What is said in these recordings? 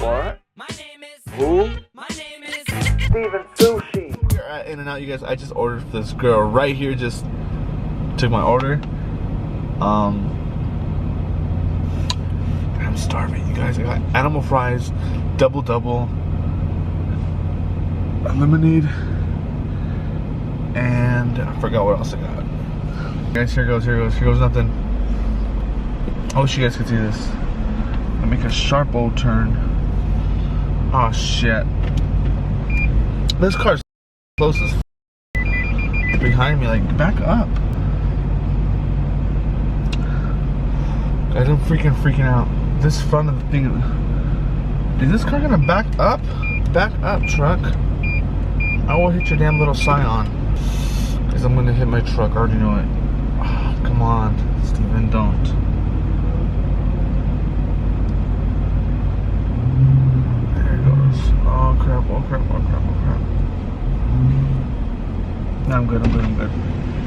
What? Who? Steven Sushi. We're at In-N-Out, you guys. I just ordered for this girl right here. Just took my order. I'm starving, you guys. I got animal fries, double, a lemonade, and I forgot what else I got. Guys, here goes nothing. I wish you guys could see this. I make a sharp old turn. Oh shit. This car's close as behind me, like back up. Guys, I'm freaking out. This front of the thing, is this car gonna back up? Back up, truck. I will hit your damn little Scion. Cause I'm gonna hit my truck, I already know it. Oh, come on, Steven, don't. There it goes. Oh crap. No, I'm good.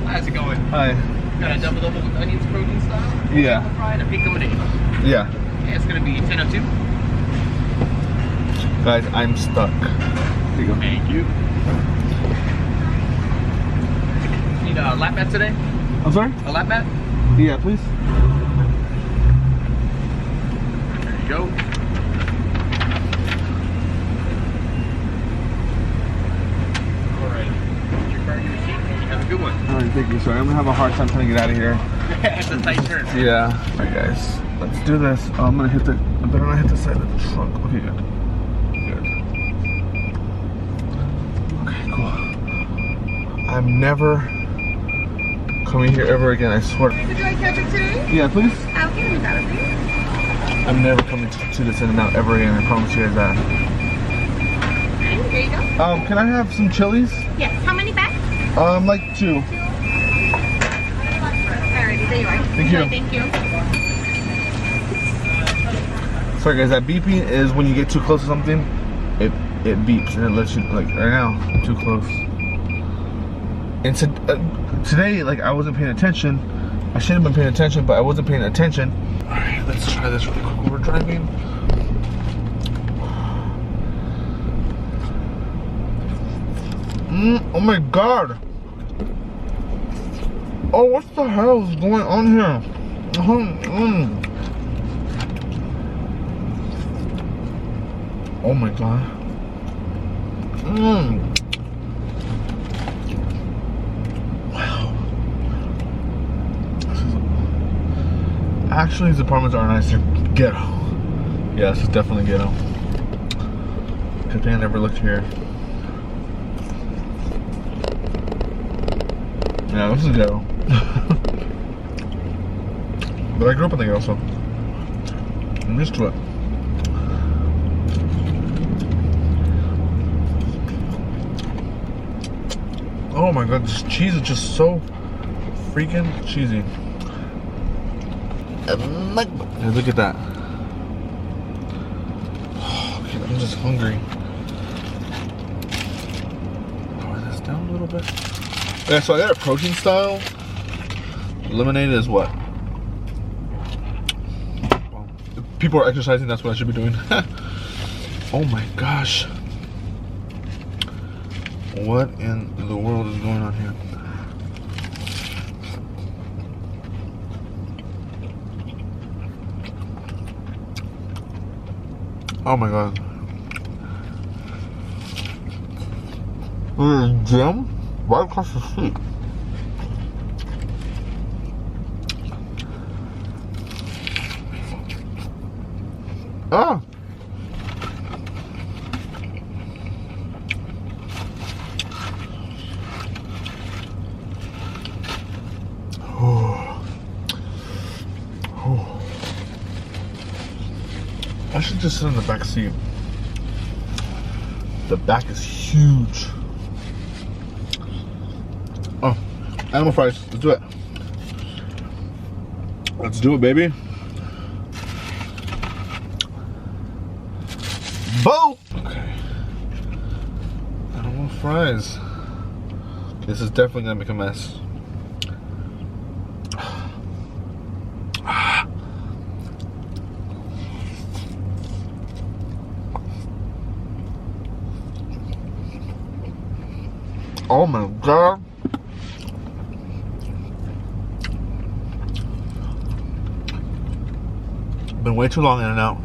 How's it going? Hi. Got a double with onions protein style? Yeah. Double fried and a big lemonade. Yeah. Yeah, it's gonna be 10:02. Guys, I'm stuck. Here you go. Thank you. Need a lap mat today? I'm sorry? A lap mat? Yeah, please. There you go. Alright. Your card, your receipt, and you have a good one. Alright, thank you. Sorry, I'm gonna have a hard time trying to get out of here. It's a tight turn. Yeah. Alright, guys. Let's do this. Oh, I'm gonna hit the. I better not hit the side of the truck. Okay, good. Okay, cool. I'm never coming here ever again, I swear. Would you like ketchup today? Yeah, please. Okay, we got it, please. I'm never coming to this In-N-Out ever again, I promise you guys that. Okay, here you go. Can I have some chilies? Yes, how many bags? Like 2. Alrighty, there you are. Thank you. Thank you. Sorry guys, that beeping is when you get too close to something, it beeps and it lets you, like right now, I'm too close. And today, like I wasn't paying attention. I should have been paying attention, but I wasn't paying attention. Alright, let's try this really quick while we're driving. Oh my god! Oh, what the hell is going on here? Oh my god. Wow. Actually, these apartments are nicer. Ghetto. Yeah, this is definitely ghetto. Good thing I never looked here. Yeah, this is ghetto. But I grew up in the ghetto, so I'm used to it. Oh my god, this cheese is just so freaking cheesy. Hey, look at that. Okay, I'm just hungry. Lower this down a little bit. Yeah, so I got a protein style. Lemonade is what? Well, if people are exercising, that's what I should be doing. Oh my gosh. What in the world is going on here? Oh my god. There's jam right across the street. Ah! I should just sit in the back seat. The back is huge. Oh, animal fries. Let's do it. Let's do it, baby. Boom! Okay. Animal fries. This is definitely gonna make a mess. Oh my god. Been way too long in and out.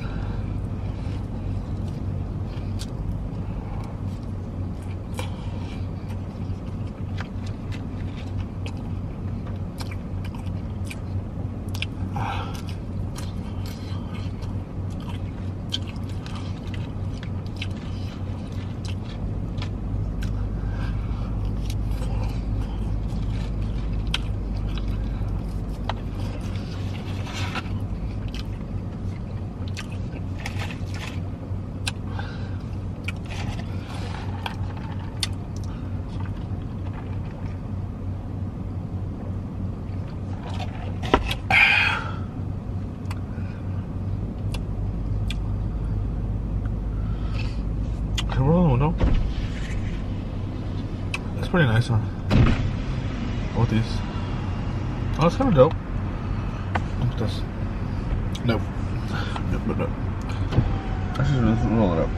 No, it's pretty nice, huh? Both these. Oh, it's kind of dope. Look at this. Nope. Nope. Actually, let's roll it up.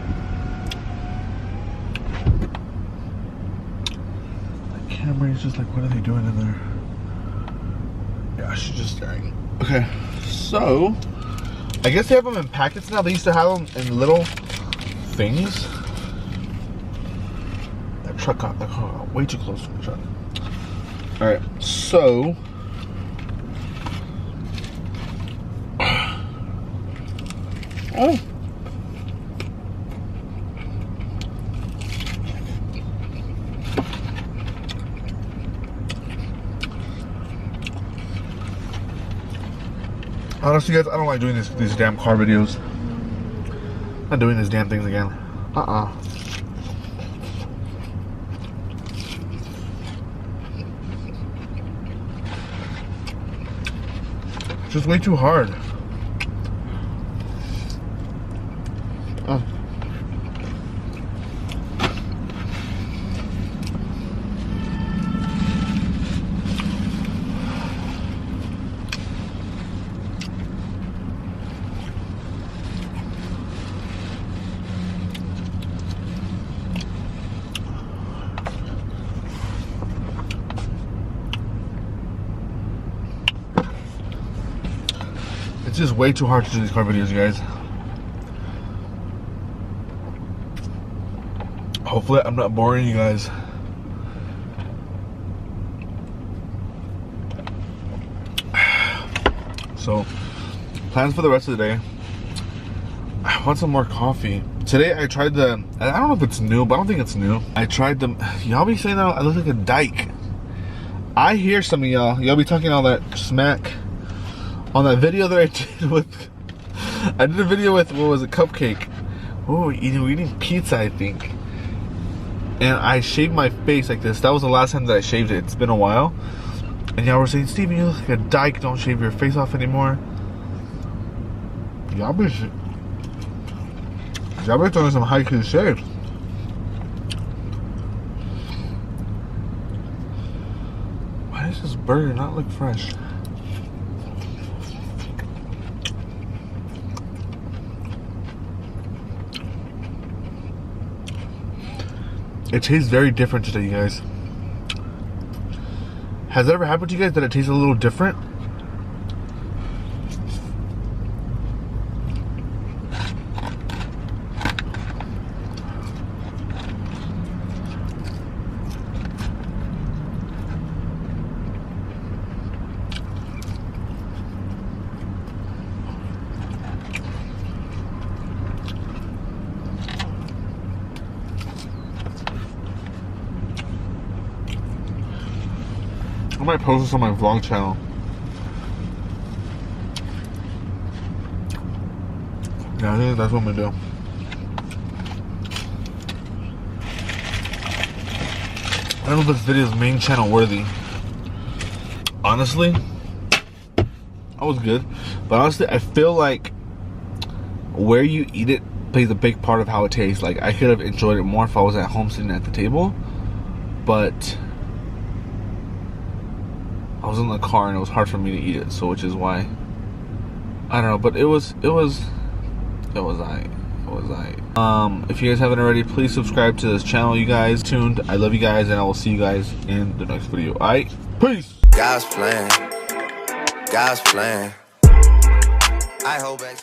The camera is just like, what are they doing in there? Yeah, she's just staring. Okay, so I guess they have them in packets now. They used to have them in little things. That truck got way too close to the truck. Alright, so oh, honestly, guys, I don't like doing these damn car videos. Not doing these damn things again. Just way too hard. It's just way too hard to do these car videos, you guys. Hopefully I'm not boring you guys. So, plans for the rest of the day. I want some more coffee. Today I tried I don't know if it's new, but I don't think it's new. I tried y'all be saying that I look like a dyke. I hear some of y'all be talking all that smack on that video that I did a video with, what was it, Cupcake. Oh, we're eating pizza, I think. And I shaved my face like this. That was the last time that I shaved it. It's been a while. And y'all were saying, Steven, you look like a dyke. Don't shave your face off anymore. Y'all be throwing some haiku shade. Why does this burger not look fresh? It tastes very different today, you guys. Has it ever happened to you guys that it tastes a little different? I might post this on my vlog channel. Yeah, I think that's what I'm gonna do. I don't know if this video is main channel worthy. Honestly, I was good. But honestly, I feel like where you eat it plays a big part of how it tastes. Like, I could have enjoyed it more if I was at home sitting at the table. But I was in the car and it was hard for me to eat it, so which is why I don't know, but it was alright. It was I? If you guys haven't already, please subscribe to this channel. You guys tuned. I love you guys, and I will see you guys in the next video. Alright, peace. God's plan. God's plan. I hope back some.